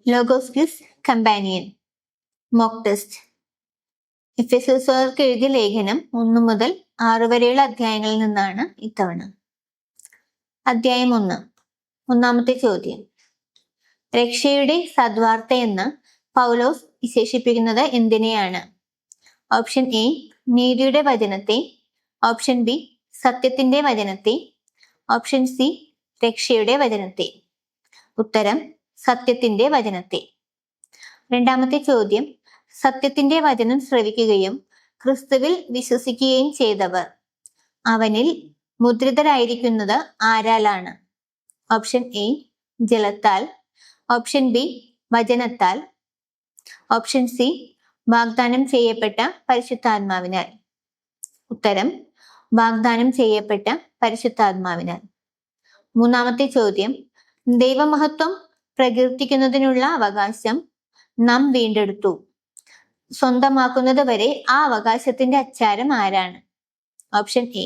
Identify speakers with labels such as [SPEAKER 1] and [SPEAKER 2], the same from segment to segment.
[SPEAKER 1] Logos quiz companion mock test. എഫെസോസുകാർക്ക് എഴുതിയ ലേഖനം 1 മുതൽ 6 വരെയുള്ള അധ്യായങ്ങളിൽ നിന്നാണ് ഇത്തവണ. അധ്യായം 1. ഒന്നാമത്തെ ചോദ്യം. രക്ഷയുടെ സദ്വാർത്ത എന്ന് പൗലോസ് വിശേഷിപ്പിക്കുന്നത് എന്തിനെയാണ്? ഓപ്ഷൻ എ നീതിയുടെ വചനത്തെ, ഓപ്ഷൻ ബി സത്യത്തിന്റെ വചനത്തെ, ഓപ്ഷൻ സി രക്ഷയുടെ വചനത്തെ. ഉത്തരം സത്യത്തിന്റെ വചനത്തെ. രണ്ടാമത്തെ ചോദ്യം. സത്യത്തിന്റെ വചനം ശ്രവിക്കുകയും ക്രിസ്തുവിൽ വിശ്വസിക്കുകയും ചെയ്തവർ അവനിൽ മുദ്രിതരായിരിക്കുന്നത് ആരാലാണ്? ഓപ്ഷൻ എ ജലത്താൽ, ഓപ്ഷൻ ബി വചനത്താൽ, ഓപ്ഷൻ സി വാഗ്ദാനം ചെയ്യപ്പെട്ട പരിശുദ്ധാത്മാവിനാൽ. ഉത്തരം വാഗ്ദാനം ചെയ്യപ്പെട്ട പരിശുദ്ധാത്മാവിനാൽ. മൂന്നാമത്തെ ചോദ്യം. ദൈവമഹത്വം പ്രകീർത്തിക്കുന്നതിനുള്ള അവകാശം നാം വീണ്ടെടുത്തു. സ്വന്തമാക്കുന്നത് വരെ ആ അവകാശത്തിന്റെ അച്ചാരം ആരാണ്? ഓപ്ഷൻ എ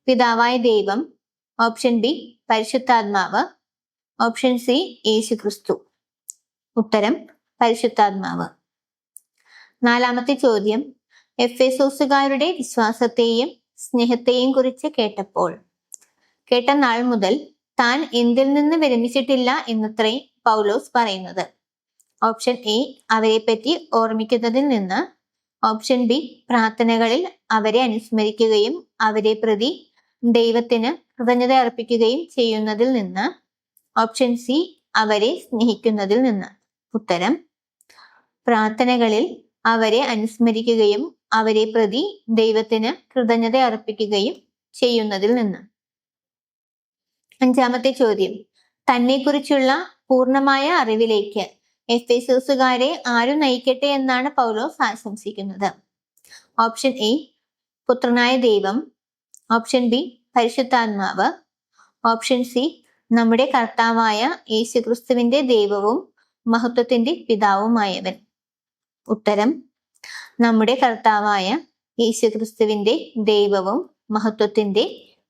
[SPEAKER 1] പിതാവായ ദൈവം, ഓപ്ഷൻ ബി പരിശുദ്ധാത്മാവ്, ഓപ്ഷൻ സി യേശുക്രിസ്തു. ഉത്തരം പരിശുദ്ധാത്മാവ്. നാലാമത്തെ ചോദ്യം. എഫെസോസുകാരുടെ വിശ്വാസത്തെയും സ്നേഹത്തെയും കുറിച്ച് കേട്ട നാൾ മുതൽ താൻ എന്തിൽ നിന്ന് വിരമിച്ചിട്ടില്ല എന്നത്രേ പൗലോസ് പറയുന്നത്. ഓപ്ഷൻ എ അവരെപ്പറ്റി ഓർമ്മിക്കുന്നതിൽ നിന്ന്, ഓപ്ഷൻ ബി പ്രാർത്ഥനകളിൽ അവരെ അനുസ്മരിക്കുകയും അവരെ പ്രതി ദൈവത്തിന് കൃതജ്ഞത അർപ്പിക്കുകയും ചെയ്യുന്നതിൽ നിന്ന്, ഓപ്ഷൻ സി അവരെ സ്നേഹിക്കുന്നതിൽ നിന്ന്. ഉത്തരം പ്രാർത്ഥനകളിൽ അവരെ അനുസ്മരിക്കുകയും അവരെ പ്രതി ദൈവത്തിന് കൃതജ്ഞത അർപ്പിക്കുകയും ചെയ്യുന്നതിൽ നിന്ന്. അഞ്ചാമത്തെ ചോദ്യം. തന്നെക്കുറിച്ചുള്ള പൂർണ്ണമായ അറിവിലേക്ക് എഫെസോസുകാരെ ആരു നയിക്കട്ടെ എന്നാണ് പൗലോസ് ആശംസിക്കുന്നത്? ഓപ്ഷൻ എ പുത്രനായ ദൈവം, ഓപ്ഷൻ ബി പരിശുദ്ധാത്മാവ്, ഓപ്ഷൻ സി നമ്മുടെ കർത്താവായ യേശുക്രിസ്തുവിന്റെ ദൈവവും മഹത്വത്തിന്റെ പിതാവുമായവൻ. ഉത്തരം നമ്മുടെ കർത്താവായ യേശുക്രിസ്തുവിന്റെ ദൈവവും മഹത്വത്തിന്റെ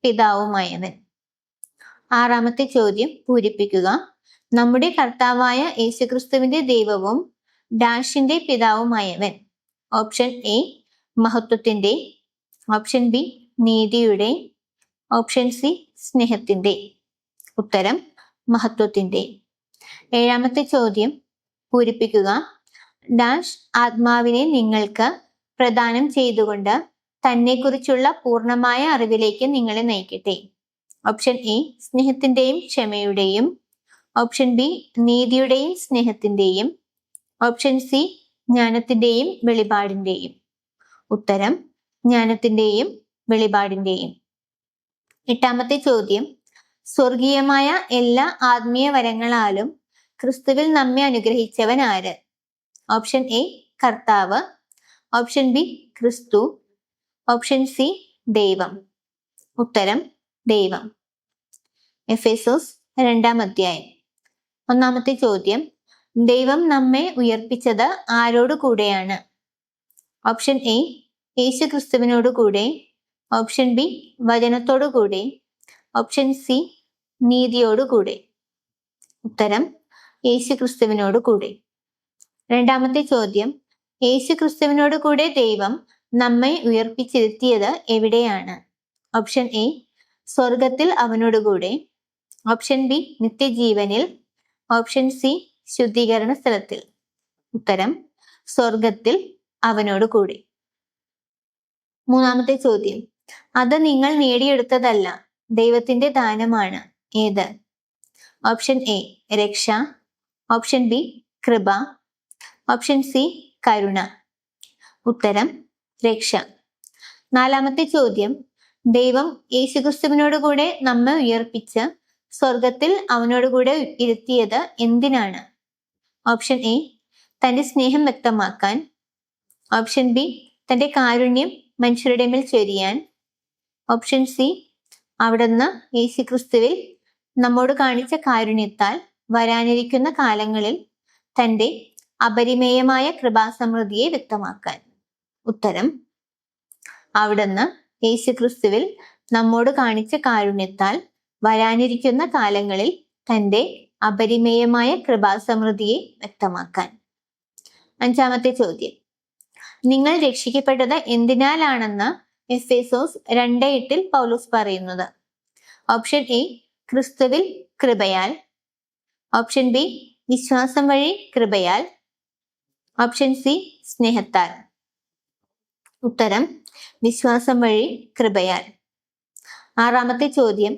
[SPEAKER 1] പിതാവുമായവൻ. ആറാമത്തെ ചോദ്യം പൂരിപ്പിക്കുക. നമ്മുടെ കർത്താവായ യേശുക്രിസ്തുവിന്റെ ദൈവവും ഡാഷിന്റെ പിതാവുമായവൻ. ഓപ്ഷൻ എ മഹത്വത്തിന്റെ, ഓപ്ഷൻ ബി നീതിയുടെ, ഓപ്ഷൻ സി സ്നേഹത്തിന്റെ. ഉത്തരം മഹത്വത്തിന്റെ. ഏഴാമത്തെ ചോദ്യം പൂരിപ്പിക്കുക. ഡാഷ് ആത്മാവിനെ നിങ്ങൾക്ക് പ്രദാനം ചെയ്തുകൊണ്ട് തന്നെക്കുറിച്ചുള്ള പൂർണ്ണമായ അറിവിലേക്ക് നിങ്ങളെ നയിക്കട്ടെ. ഓപ്ഷൻ എ സ്നേഹത്തിന്റെയും ക്ഷമയുടെയും, ഓപ്ഷൻ ബി നീതിയുടെയും സ്നേഹത്തിന്റെയും, ഓപ്ഷൻ സി ജ്ഞാനത്തിന്റെയും വെളിപാടിന്റെയും. ഉത്തരം ജ്ഞാനത്തിന്റെയും വെളിപാടിന്റെയും. എട്ടാമത്തെ ചോദ്യം. സ്വർഗീയമായ എല്ലാ ആത്മീയ വരങ്ങളാലും ക്രിസ്തുവിൽ നമ്മെ അനുഗ്രഹിച്ചവൻ ആര്? ഓപ്ഷൻ എ കർത്താവ്, ഓപ്ഷൻ ബി ക്രിസ്തു, ഓപ്ഷൻ സി ദൈവം. ഉത്തരം ദൈവം. എഫെസോസ് 2-ാം അധ്യായം. ഒന്നാമത്തെ ചോദ്യം. ദൈവം നമ്മെ ഉയർപ്പിച്ചത് ആരോട് കൂടെയാണ്? ഓപ്ഷൻ എ യേശുക്രിസ്തുവിനോട് കൂടെ, ഓപ്ഷൻ ബി വചനത്തോടു കൂടെ, ഓപ്ഷൻ സി നീതിയോടു കൂടെ. ഉത്തരം യേശുക്രിസ്തുവിനോട് കൂടെ. രണ്ടാമത്തെ ചോദ്യം. യേശുക്രിസ്തുവിനോട് കൂടെ ദൈവം നമ്മെ ഉയർപ്പിച്ചിരുത്തിയത് എവിടെയാണ്? ഓപ്ഷൻ എ സ്വർഗത്തിൽ അവനോടുകൂടെ, ഓപ്ഷൻ ബി നിത്യജീവനിൽ, ഓപ്ഷൻ സി ശുദ്ധീകരണ സ്ഥലത്തിൽ. ഉത്തരം സ്വർഗത്തിൽ അവനോട് കൂടെ. മൂന്നാമത്തെ ചോദ്യം. അത് നിങ്ങൾ നേടിയെടുത്തതല്ല, ദൈവത്തിന്റെ ദാനമാണ്. ഏത്? ഓപ്ഷൻ എ രക്ഷ, ഓപ്ഷൻ ബി കൃപ, ഓപ്ഷൻ സി കരുണ. ഉത്തരം രക്ഷ. നാലാമത്തെ ചോദ്യം. ദൈവം യേശുക്രിസ്തുവിനോട് കൂടെ നമ്മെ ഉയർപ്പിച്ച് സ്വർഗത്തിൽ അവനോടുകൂടെ ഇരുത്തിയത് എന്തിനാണ്? ഓപ്ഷൻ എ തന്റെ സ്നേഹം വ്യക്തമാക്കാൻ, ഓപ്ഷൻ ബി തന്റെ കാരുണ്യം മനുഷ്യരുടെ മേൽ ചൊരിയാൻ, ഓപ്ഷൻ സി അവിടുന്ന് യേശുക്രിസ്തുവിൽ നമ്മോട് കാണിച്ച കാരുണ്യത്താൽ വരാനിരിക്കുന്ന കാലങ്ങളിൽ തന്റെ അപരിമേയമായ കൃപാസമൃദ്ധിയെ വ്യക്തമാക്കാൻ. ഉത്തരം അവിടുന്ന് യേശുക്രിസ്തുവിൽ നമ്മോട് കാണിച്ച കാരുണ്യത്താൽ വരാനിരിക്കുന്ന കാലങ്ങളിൽ തന്റെ അപരിമേയമായ കൃപാസമൃദ്ധിയെ വ്യക്തമാക്കാൻ. 5-ാമത്തെ ചോദ്യം, നിങ്ങൾ രക്ഷിക്കപ്പെട്ടത് എന്തിനാലാണെന്ന് എഫേസോസ് 2:8 പൗലോസ് പറയുന്നത്? ഓപ്ഷൻ എ, ക്രിസ്തുവിൽ കൃപയാൽ. ഓപ്ഷൻ ബി, വിശ്വാസം വഴി കൃപയാൽ. ഓപ്ഷൻ സി, സ്നേഹത്താൽ. ഉത്തരം വിശ്വാസം വഴി കൃപയാൽ. 6-ാമത്തെ ചോദ്യം,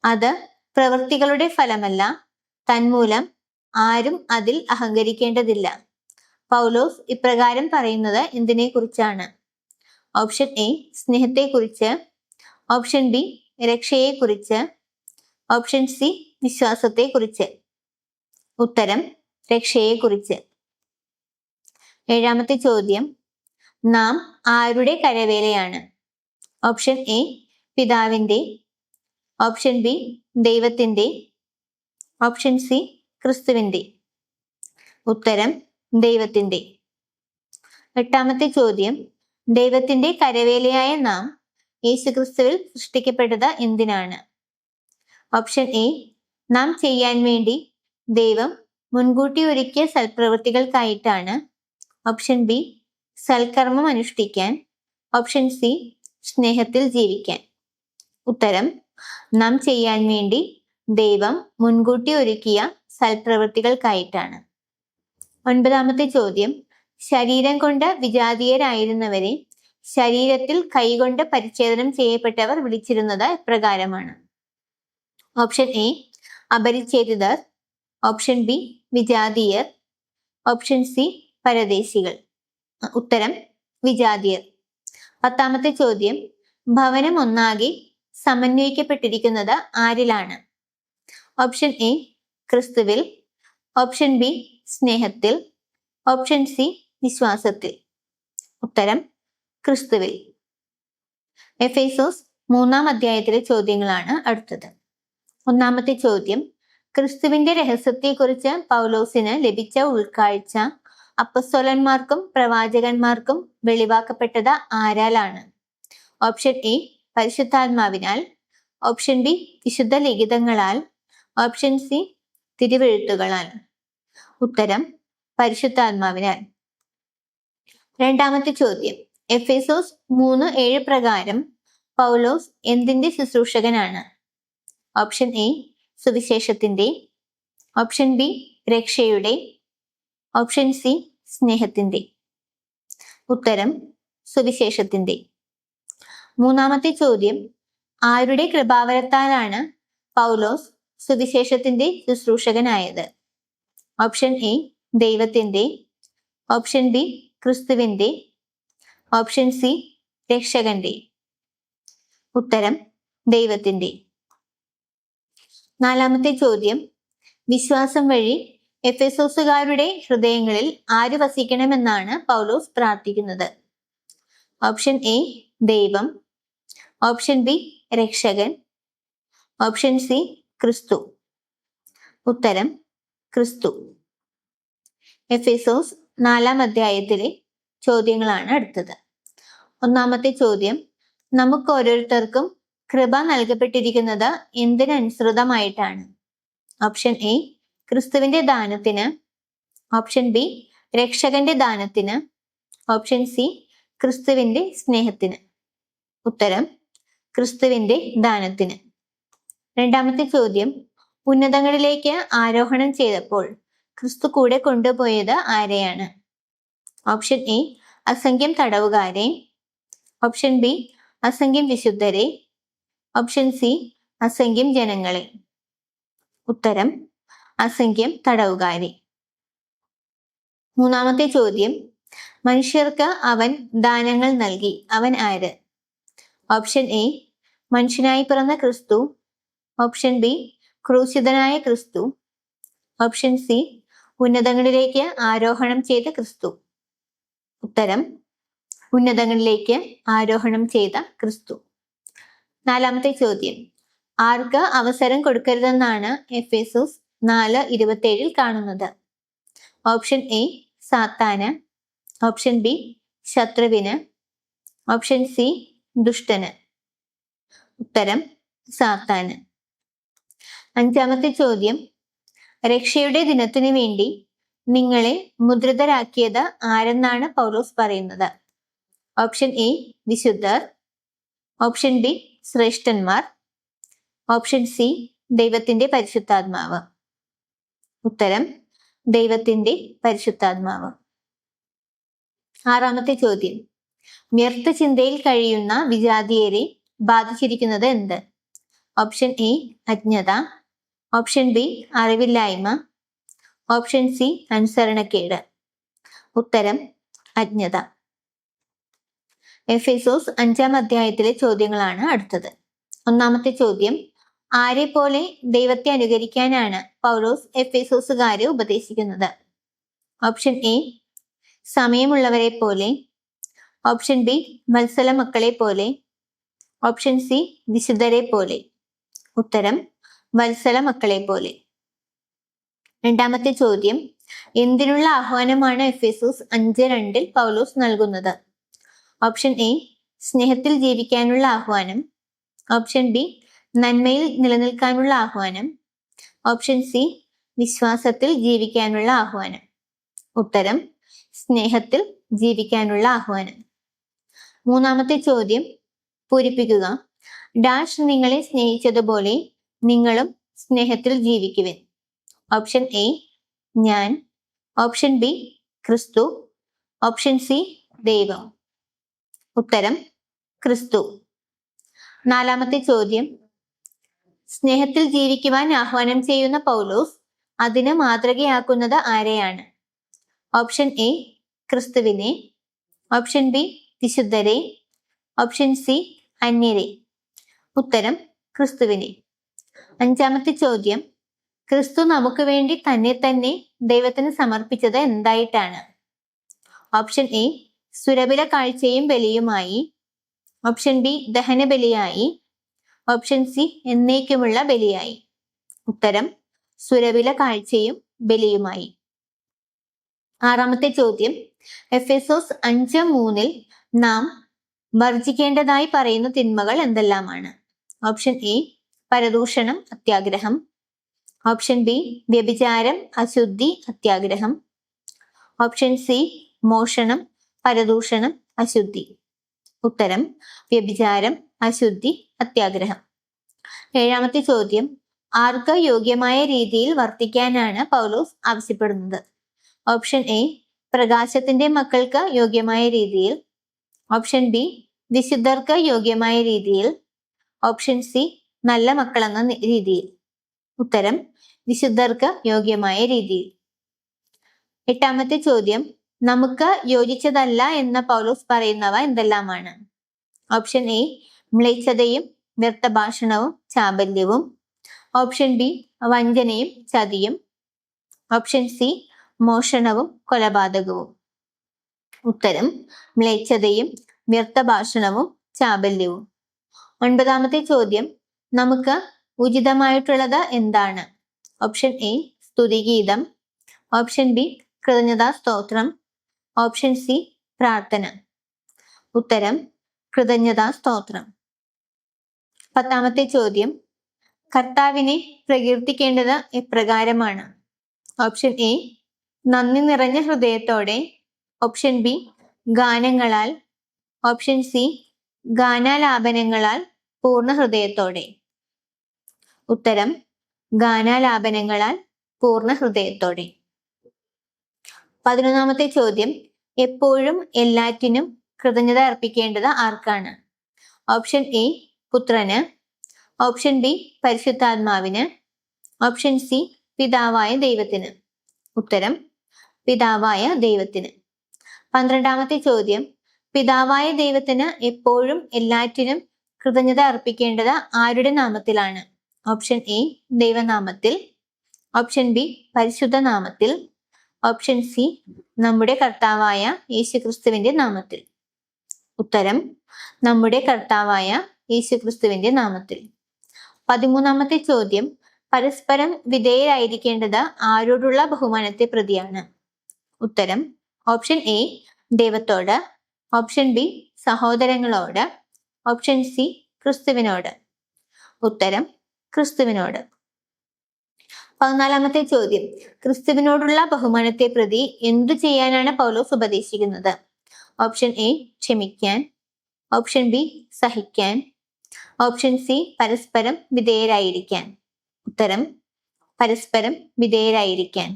[SPEAKER 1] അത് പ്രവൃത്തികളുടെ ഫലമല്ല, തന്മൂലം ആരും അതിൽ അഹങ്കരിക്കേണ്ടതില്ല. പൗലോസ് ഇപ്രകാരം പറയുന്നത് എന്തിനെ കുറിച്ചാണ്? ഓപ്ഷൻ എ, സ്നേഹത്തെക്കുറിച്ച്. ഓപ്ഷൻ ബി, രക്ഷയെക്കുറിച്ച്. ഓപ്ഷൻ സി, വിശ്വാസത്തെക്കുറിച്ച്. ഉത്തരം രക്ഷയെക്കുറിച്ച്. 7-ാമത്തെ ചോദ്യം, നാം ആരുടെ കരവേലയാണ്? ഓപ്ഷൻ എ, പിതാവിന്റെ. ഓപ്ഷൻ ബി, ദൈവത്തിന്റെ. ഓപ്ഷൻ സി, ക്രിസ്തുവിന്റെ. ഉത്തരം ദൈവത്തിന്റെ. 8-ാമത്തെ ചോദ്യം, ദൈവത്തിന്റെ കരവേലയായ നാം യേശുക്രിസ്തുവിൽ സൃഷ്ടിക്കപ്പെട്ടത് എന്തിനാണ്? ഓപ്ഷൻ എ, നാം ചെയ്യാൻ വേണ്ടി ദൈവം മുൻകൂട്ടി ഒരുക്കിയ സൽപ്രവൃത്തികൾക്കായിട്ടാണ്. ഓപ്ഷൻ ബി, സൽക്കർമ്മം അനുഷ്ഠിക്കാൻ. ഓപ്ഷൻ സി, സ്നേഹത്തിൽ ജീവിക്കാൻ. ഉത്തരം നാം ചെയ്യാൻ വേണ്ടി ദൈവം മുൻകൂട്ടി ഒരുക്കിയ സൽപ്രവൃത്തികൾക്കായിട്ടാണ്. 9-ാമത്തെ ചോദ്യം, ശരീരം കൊണ്ട് വിജാതീയരായിരുന്നവരെ ശരീരത്തിൽ കൈകൊണ്ട് പരിച്ഛേദനം ചെയ്യപ്പെട്ടവർ വിളിച്ചിരുന്നത് എപ്രകാരമാണ്? ഓപ്ഷൻ എ, അപരിച്ഛേദിതർ. ഓപ്ഷൻ ബി, വിജാതീയർ. ഓപ്ഷൻ സി, പരദേശികൾ. ഉത്തരം വിജാതീയർ. 10-ാമത്തെ ചോദ്യം, ഭവനം ഒന്നാകെ സമന്വയിക്കപ്പെട്ടിരിക്കുന്നത് ആരിലാണ്? ഓപ്ഷൻ എ, ക്രിസ്തുവിൽ. ഓപ്ഷൻ ബി, സ്നേഹത്തിൽ. ഓപ്ഷൻ സി, വിശ്വാസത്തിൽ. ഉത്തരം ക്രിസ്തുവിൽ. എഫേസോസ് 3-ാം അധ്യായത്തിലെ ചോദ്യങ്ങളാണ് അടുത്തത്. 1-ാമത്തെ ചോദ്യം, ക്രിസ്തുവിന്റെ രഹസ്യത്തെക്കുറിച്ച് പൗലോസിന് ലഭിച്ച ഉൾക്കാഴ്ച അപ്പസ്തോലന്മാർക്കും പ്രവാചകന്മാർക്കും വെളിവാക്കപ്പെട്ടത് ആരാലാണ്? ഓപ്ഷൻ എ, പരിശുദ്ധാത്മാവിനാൽ. ഓപ്ഷൻ ബി, വിശുദ്ധ ലിഖിതങ്ങളാൽ. Option C, തിരുവെഴുത്തുകളാൽ. ഉത്തരം പരിശുദ്ധാത്മാവിനാൽ. 2-ാമത്തെ ചോദ്യം, എഫേസോസ് 3:7 പ്രകാരം പൗലോസ് എന്തിന്റെ ശുശ്രൂഷകനാണ്? ഓപ്ഷൻ എ, സുവിശേഷത്തിന്റെ. ഓപ്ഷൻ ബി, രക്ഷയുടെ. ഓപ്ഷൻ സി, സ്നേഹത്തിന്റെ. ഉത്തരം സുവിശേഷത്തിന്റെ. 3-ാമത്തെ ചോദ്യം, ആരുടെ കൃപാവരത്താലാണ് പൗലോസ് സുവിശേഷത്തിന്റെ ശുശ്രൂഷകനായത്? ഓപ്ഷൻ എ, ദൈവത്തിന്റെ. ഓപ്ഷൻ ബി, ക്രിസ്തുവിന്റെ. ഓപ്ഷൻ സി, രക്ഷകന്റെ. ഉത്തരം ദൈവത്തിന്റെ. 4-ാമത്തെ ചോദ്യം, വിശ്വാസം വഴി എഫെസോസുകാരുടെ ഹൃദയങ്ങളിൽ ആര് വസിക്കണമെന്നാണ് പൗലോസ് പ്രാർത്ഥിക്കുന്നത്? ഓപ്ഷൻ എ, ദൈവം. ഓപ്ഷൻ ബി, രക്ഷകൻ. ഓപ്ഷൻ സി, ക്രിസ്തു. ഉത്തരം ക്രിസ്തു. എഫേസോസ് 4-ാം അധ്യായത്തിലെ ചോദ്യങ്ങളാണ് അടുത്തത്. 1-ാമത്തെ ചോദ്യം, നമുക്ക് ഓരോരുത്തർക്കും കൃപ നൽകപ്പെട്ടിരിക്കുന്നത് എന്തിനനുസൃതമായിട്ടാണ്? ഓപ്ഷൻ എ, ക്രിസ്തുവിന്റെ ദാനത്തിന്. ഓപ്ഷൻ ബി, രക്ഷകന്റെ ദാനത്തിന്. ഓപ്ഷൻ സി, ക്രിസ്തുവിന്റെ സ്നേഹത്തിന്. ഉത്തരം ക്രിസ്തുവിന്റെ ദാനത്തിന്. 2-ാമത്തെ ചോദ്യം, ഉന്നതങ്ങളിലേക്ക് ആരോഹണം ചെയ്തപ്പോൾ ക്രിസ്തു കൂടെ കൊണ്ടുപോയത് ആരെയാണ്? ഓപ്ഷൻ എ, അസംഖ്യം തടവുകാരെ. ഓപ്ഷൻ ബി, അസംഖ്യം വിശുദ്ധരെ. ഓപ്ഷൻ സി, അസംഖ്യം ജനങ്ങളെ. ഉത്തരം അസംഖ്യം തടവുകാരെ. 3-ാമത്തെ ചോദ്യം, മനുഷ്യർക്ക് അവൻ ദാനങ്ങൾ നൽകി. അവൻ ആര്? ഓപ്ഷൻ എ, മനുഷ്യനായി പിറന്ന ക്രിസ്തു. ഓപ്ഷൻ ബി, ക്രൂശിതനായ ക്രിസ്തു. ഓപ്ഷൻ സി, ഉന്നതങ്ങളിലേക്ക് ആരോഹണം ചെയ്ത ക്രിസ്തു. ഉത്തരം ഉന്നതങ്ങളിലേക്ക് ആരോഹണം ചെയ്ത ക്രിസ്തു. 4-ാമത്തെ ചോദ്യം, ആർക്ക് അവസരം കൊടുക്കരുതെന്നാണ് എഫേസോസ് 4:27 കാണുന്നത്? ഓപ്ഷൻ എ, സാത്താന്. ഓപ്ഷൻ ബി, ശത്രുവിന്. ഓപ്ഷൻ സി, ദുഷ്ടന്. ഉത്തരം സാത്താന്. 5-ാമത്തെ ചോദ്യം, രക്ഷയുടെ ദിനത്തിനു വേണ്ടി നിങ്ങളെ മുദ്രിതരാക്കിയത് ആരെന്നാണ് പൗലോസ് പറയുന്നത്? ഓപ്ഷൻ എ വിശുദ്ധർ, ഓപ്ഷൻ ബി ശ്രേഷ്ഠന്മാർ, ഓപ്ഷൻ സി ദൈവത്തിന്റെ പരിശുദ്ധാത്മാവ്. ഉത്തരം ദൈവത്തിന്റെ പരിശുദ്ധാത്മാവ്. ആറാമത്തെ ചോദ്യം, വ്യർത്ഥ ചിന്തയിൽ കഴിയുന്ന വിജാതീയരെ ബാധിച്ചിരിക്കുന്നത് എന്ത്? ഓപ്ഷൻ എ അജ്ഞത, ഓപ്ഷൻ ബി അറിവില്ലായ്മ, ഓപ്ഷൻ സി അനുസരണക്കേട്. ഉത്തരം അജ്ഞത. എഫേസോസ് 5-ാം അധ്യായത്തിലെ ചോദ്യങ്ങളാണ് അടുത്തത്. ഒന്നാമത്തെ ചോദ്യം, ആരെ പോലെ ദൈവത്തെ അനുകരിക്കാനാണ് പൗലോസ് എഫേസോസുകാരെ ഉപദേശിക്കുന്നത്? ഓപ്ഷൻ എ സമയമുള്ളവരെ പോലെ, ഓപ്ഷൻ ബി വത്സല മക്കളെ പോലെ, ഓപ്ഷൻ സി വിശുദ്ധരെ പോലെ. ഉത്തരം വത്സല മക്കളെ പോലെ. രണ്ടാമത്തെ ചോദ്യം, എന്തിനുള്ള ആഹ്വാനമാണ് എഫേസോസ് 5:2 പൗലോസ് നൽകുന്നത്? ഓപ്ഷൻ എ സ്നേഹത്തിൽ ജീവിക്കാനുള്ള ആഹ്വാനം, ഓപ്ഷൻ ബി നന്മയിൽ നിലനിൽക്കാനുള്ള ആഹ്വാനം, ഓപ്ഷൻ സി വിശ്വാസത്തിൽ ജീവിക്കാനുള്ള ആഹ്വാനം. ഉത്തരം സ്നേഹത്തിൽ ജീവിക്കാനുള്ള ആഹ്വാനം. മൂന്നാമത്തെ ചോദ്യം, പൂരിപ്പിക്കുക. ഡാഷ് നിങ്ങളെ സ്നേഹിച്ചതുപോലെ നിങ്ങളും സ്നേഹത്തിൽ ജീവിക്കുവിൻ. ഓപ്ഷൻ എ ഞാൻ, ഓപ്ഷൻ ബി ക്രിസ്തു, ഓപ്ഷൻ സി ദൈവം. ഉത്തരം ക്രിസ്തു. നാലാമത്തെ ചോദ്യം, സ്നേഹത്തിൽ ജീവിക്കുവാൻ ആഹ്വാനം ചെയ്യുന്ന പൗലോസ് അതിന് മാതൃകയാക്കുന്നത് ആരെയാണ്? ഓപ്ഷൻ എ ക്രിസ്തുവിനെ, ഓപ്ഷൻ ബി വിശുദ്ധരെ, ഓപ്ഷൻ സി അന്യരെ. ഉത്തരം ക്രിസ്തുവിനെ. അഞ്ചാമത്തെ ചോദ്യം, ക്രിസ്തു നമുക്ക് വേണ്ടി തന്നെ ദൈവത്തിന് സമർപ്പിച്ചത് എന്തായിട്ടാണ്? ഓപ്ഷൻ എ സുരഭില കാഴ്ചയും ബലിയുമായി, ഓപ്ഷൻ ബി ദഹന ബലിയായി, ഓപ്ഷൻ സി എന്നേക്കുമുള്ള ബലിയായി. ഉത്തരം സുരഭില കാഴ്ചയും ബലിയുമായി. ആറാമത്തെ ചോദ്യം, എഫേസോസ് 5:3 നാം വർജിക്കേണ്ടതായി പറയുന്ന തിന്മകൾ എന്തെല്ലാമാണ്? ഓപ്ഷൻ എ പരദൂഷണം, അത്യാഗ്രഹം, ഓപ്ഷൻ ബി വ്യഭിചാരം, അശുദ്ധി, അത്യാഗ്രഹം, ഓപ്ഷൻ സി മോഷണം, പരദൂഷണം, അശുദ്ധി. ഉത്തരം വ്യഭിചാരം, അശുദ്ധി, അത്യാഗ്രഹം. ഏഴാമത്തെ ചോദ്യം, ആർക്ക് യോഗ്യമായ രീതിയിൽ വർത്തിക്കാനാണ് പൗലോസ് ആവശ്യപ്പെടുന്നത്? ഓപ്ഷൻ എ പ്രകാശത്തിന്റെ മക്കൾക്ക് യോഗ്യമായ രീതിയിൽ, ഓപ്ഷൻ ബി വിശുദ്ധർക്ക് യോഗ്യമായ രീതിയിൽ, ഓപ്ഷൻ സി നല്ല മക്കളെന്ന രീതിയിൽ. ഉത്തരം വിശുദ്ധർക്ക് യോഗ്യമായ രീതിയിൽ. എട്ടാമത്തെ ചോദ്യം, നമുക്ക് യോജിച്ചതല്ല എന്ന പൗലോസ് പറയുന്നവ എന്തെല്ലാമാണ്? ഓപ്ഷൻ എ മ്ലേച്ഛതയും വ്യർത്ഥഭാഷണവും ചാബല്യവും, ഓപ്ഷൻ ബി വഞ്ചനയും ചതിയും, ഓപ്ഷൻ സി മോഷണവും കൊലപാതകവും. ഉത്തരം മ്ലേച്ഛതയും വ്യർത്ഥഭാഷണവും ചാബല്യവും. ഒൻപതാമത്തെ ചോദ്യം, നമുക്ക് ഉചിതമായിട്ടുള്ളത് എന്താണ്? ഓപ്ഷൻ എ സ്തുതിഗീതം, ഓപ്ഷൻ ബി കൃതജ്ഞതാ സ്തോത്രം, ഓപ്ഷൻ സി പ്രാർത്ഥന. ഉത്തരം കൃതജ്ഞതാ സ്തോത്രം. പത്താമത്തെ ചോദ്യം, കർത്താവിനെ പ്രകീർത്തിക്കേണ്ടത് എപ്രകാരമാണ്? ഓപ്ഷൻ എ നന്ദി നിറഞ്ഞ ഹൃദയത്തോടെ, ഓപ്ഷൻ ബി ഗാനങ്ങളാൽ, ഓപ്ഷൻ സി ഗാനാലാപനങ്ങളാൽ പൂർണ്ണ ഹൃദയത്തോടെ. ഉത്തരം ഗാനാലാപനങ്ങളാൽ പൂർണ്ണ ഹൃദയത്തോടെ. 11ാമത്തെ ചോദ്യം, എപ്പോഴും എല്ലാറ്റിനും കൃതജ്ഞത അർപ്പിക്കേണ്ടത് ആർക്കാണ്? Option A Puthren, option B പരിശുദ്ധാത്മാവിന്, ഓപ്ഷൻ സി പിതാവായ ദൈവത്തിന്. ഉത്തരം പിതാവായ ദൈവത്തിന്. 12ാമത്തെ ചോദ്യം, പിതാവായ ദൈവത്തിന് എപ്പോഴും എല്ലാറ്റിനും കൃതജ്ഞത അർപ്പിക്കേണ്ടത് ആരുടെ നാമത്തിലാണ്? ഓപ്ഷൻ എ ദൈവനാമത്തിൽ, ഓപ്ഷൻ ബി പരിശുദ്ധ നാമത്തിൽ, ഓപ്ഷൻ സി നമ്മുടെ കർത്താവായ യേശുക്രിസ്തുവിന്റെ നാമത്തിൽ. ഉത്തരം നമ്മുടെ കർത്താവായ യേശുക്രിസ്തുവിന്റെ നാമത്തിൽ. 13ാമത്തെ ചോദ്യം, പരസ്പരം വിധേയരായിരിക്കേണ്ടത് ആരോടുള്ള ബഹുമാനത്തെ പ്രതിയാണ്? ഉത്തരം ഓപ്ഷൻ എ ദൈവത്തോട്, ഓപ്ഷൻ ബി സഹോദരങ്ങളോട്, ഓപ്ഷൻ സി ക്രിസ്തുവിനോട്. ഉത്തരം ക്രിസ്തുവിനോട്. 14-ാമത്തെ ചോദ്യം, ക്രിസ്തുവിനോടുള്ള ബഹുമാനത്തെ പ്രതി എന്തു ചെയ്യാനാണ് പൗലോസ് ഉപദേശിക്കുന്നത്? ഓപ്ഷൻ എ ക്ഷമിക്കാൻ, ഓപ്ഷൻ ബി സഹിക്കാൻ, ഓപ്ഷൻ സി പരസ്പരം വിധേയരായിരിക്കാൻ. ഉത്തരം പരസ്പരം വിധേയരായിരിക്കാൻ.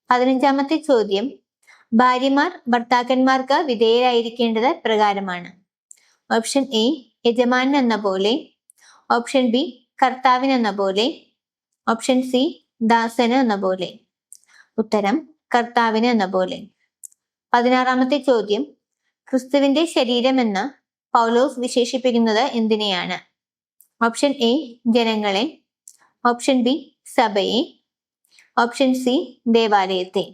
[SPEAKER 1] 15-ാമത്തെ ചോദ്യം, ഭാര്യമാർ ഭർത്താക്കന്മാർക്ക് വിധേയരായിരിക്കേണ്ടത് പ്രകാരമാണ്. ഓപ്ഷൻ എ യജമാനൻ എന്ന പോലെ, ഓപ്ഷൻ ബി കർത്താവിനെന്ന പോലെ, ഓപ്ഷൻ സി ദാസന് എന്ന പോലെ. ഉത്തരം കർത്താവിന് എന്ന പോലെ. 16-ാമത്തെ ചോദ്യം, ക്രിസ്തുവിന്റെ ശരീരം എന്ന് പൗലോസ് വിശേഷിപ്പിക്കുന്നത് എന്തിനെയാണ്? ഓപ്ഷൻ എ ജനങ്ങളെ, ഓപ്ഷൻ ബി സഭയെ, ഓപ്ഷൻ സി ദേവാലയത്തെ.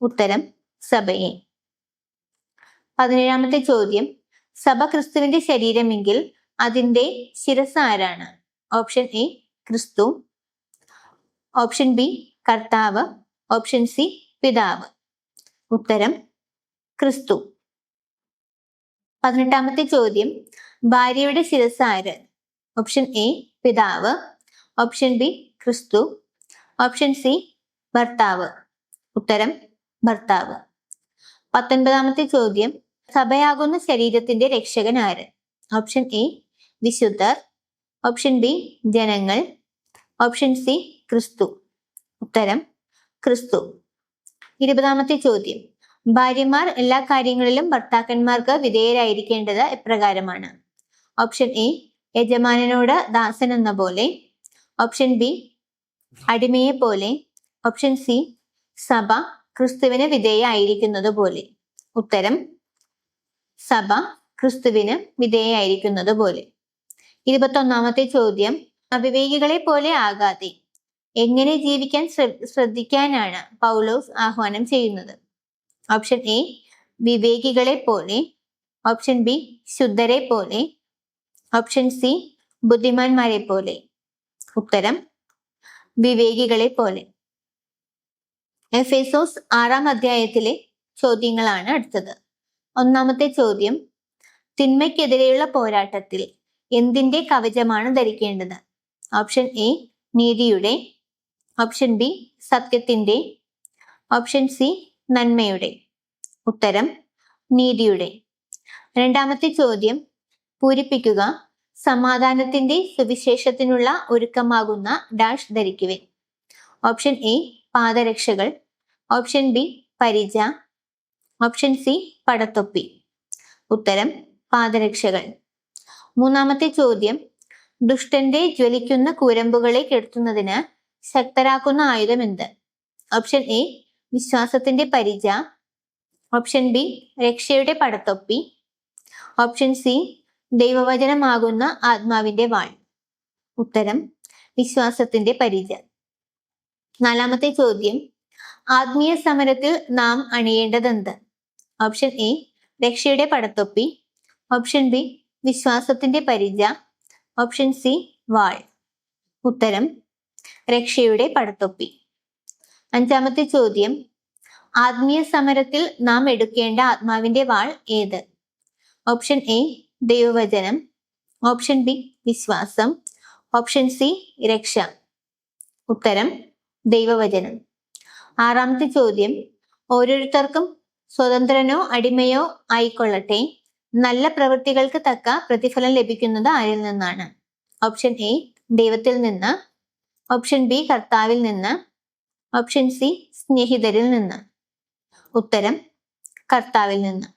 [SPEAKER 1] ഉത്തരം സഭയെ. 17-ാമത്തെ ചോദ്യം, സഭ ക്രിസ്തുവിന്റെ ശരീരമെങ്കിൽ അതിന്റെ ശിരസ് ആരാണ്? ഓപ്ഷൻ എ ക്രിസ്തു, ഓപ്ഷൻ ബി കർത്താവ്, ഓപ്ഷൻ സി പിതാവ്. ഉത്തരം ക്രിസ്തു. 18-ാമത്തെ ചോദ്യം, ഭാര്യയുടെ ശിരസ് ആര്? ഓപ്ഷൻ എ പിതാവ്, ഓപ്ഷൻ ബി ക്രിസ്തു, ഓപ്ഷൻ സി ഭർത്താവ്. ഉത്തരം ഭർത്താവ്. 19-ാമത്തെ ചോദ്യം, സഭയാകുന്ന ശരീരത്തിന്റെ രക്ഷകൻ ആര്? ഓപ്ഷൻ എ വിശുദ്ധർ, ഓപ്ഷൻ ബി ജനങ്ങൾ, ഓപ്ഷൻ സി ക്രിസ്തു. ഉത്തരം ക്രിസ്തു. 20-ാമത്തെ ചോദ്യം, ഭാര്യമാർ എല്ലാ കാര്യങ്ങളിലും ഭർത്താക്കന്മാർക്ക് വിധേയരായിരിക്കേണ്ടത് എപ്രകാരമാണ്? ഓപ്ഷൻ എ യജമാനനോട് ദാസൻ എന്ന പോലെ, ഓപ്ഷൻ ബി അടിമയെ പോലെ, ഓപ്ഷൻ സി സഭ ക്രിസ്തുവിന് വിധേയായിരിക്കുന്നത് പോലെ. ഉത്തരം സഭ ക്രിസ്തുവിന് വിധേയായിരിക്കുന്നത് പോലെ. 21-ാമത്തെ ചോദ്യം, അവിവേകികളെ പോലെ ആകാതെ എങ്ങനെ ജീവിക്കാൻ ശ്രദ്ധിക്കാനാണ് പൗലോസ് ആഹ്വാനം ചെയ്യുന്നത്? ഓപ്ഷൻ എ വിവേകികളെ പോലെ, ഓപ്ഷൻ ബി ശുദ്ധരെ പോലെ, ഓപ്ഷൻ സി ബുദ്ധിമാന്മാരെ പോലെ. ഉത്തരം വിവേകികളെ പോലെ. എഫേസോസ് 6-ാം അധ്യായത്തിലെ ചോദ്യങ്ങളാണ് അടുത്തത്. 1-ാമത്തെ ചോദ്യം, തിന്മയ്ക്കെതിരെയുള്ള പോരാട്ടത്തിൽ എന്തിന്റെ കവചമാണ് ധരിക്കേണ്ടത്? ഓപ്ഷൻ എ നീതിയുടെ, ഓപ്ഷൻ ബി സത്യത്തിന്റെ, ഓപ്ഷൻ സി നന്മയുടെ. ഉത്തരം നീതിയുടെ. 2-ാമത്തെ ചോദ്യം, പൂരിപ്പിക്കുക, സമാധാനത്തിന്റെ സുവിശേഷത്തിനുള്ള ഒരുക്കമാകുന്ന ഡാഷ് ധരിക്കുവിൻ. ഓപ്ഷൻ എ പാദരക്ഷകൾ, ഓപ്ഷൻ ബി പരിച, ഓപ്ഷൻ സി പടത്തൊപ്പി. ഉത്തരം പാദരക്ഷകൾ. 3-ാമത്തെ ചോദ്യം, ദുഷ്ടന്റെ ജ്വലിക്കുന്ന കൂരമ്പുകളെ കെടുത്തുന്നതിന് ശക്തരാക്കുന്ന ആയുധം എന്ത്? ഓപ്ഷൻ എ വിശ്വാസത്തിന്റെ പരിച, ഓപ്ഷൻ ബി രക്ഷയുടെ പടത്തൊപ്പി, ഓപ്ഷൻ സി ദൈവവചനമാകുന്ന ആത്മാവിന്റെ വാൾ. ഉത്തരം വിശ്വാസത്തിന്റെ പരിച. 4-ാമത്തെ ചോദ്യം, ആത്മീയ സമരത്തിൽ നാം അണിയേണ്ടതെന്ത്? ഓപ്ഷൻ എ രക്ഷയുടെ പടത്തൊപ്പി, ഓപ്ഷൻ ബി വിശ്വാസത്തിന്റെ പരിച, ഓപ്ഷൻ സി വാൾ. ഉത്തരം രക്ഷയുടെ പടത്തൊപ്പി. 5-ാമത്തെ ചോദ്യം, ആത്മീയ സമരത്തിൽ നാം എടുക്കേണ്ട ആത്മാവിന്റെ വാൾ ഏത്? ഓപ്ഷൻ എ ദൈവവചനം, ഓപ്ഷൻ ബി വിശ്വാസം, ഓപ്ഷൻ സി രക്ഷ. ഉത്തരം ദൈവവചനം. 6-ാമത്തെ ചോദ്യം, ഓരോരുത്തർക്കും സ്വതന്ത്രനോ അടിമയോ ആയിക്കൊള്ളട്ടെ, നല്ല പ്രവൃത്തികൾക്ക് തക്ക പ്രതിഫലം ലഭിക്കുന്നത് ആരിൽ നിന്നാണ്? ഓപ്ഷൻ എ ദൈവത്തിൽ നിന്ന്, ഓപ്ഷൻ ബി കർത്താവിൽ നിന്ന്, ഓപ്ഷൻ സി സ്നേഹിതരിൽ നിന്ന്. ഉത്തരം കർത്താവിൽ നിന്ന്.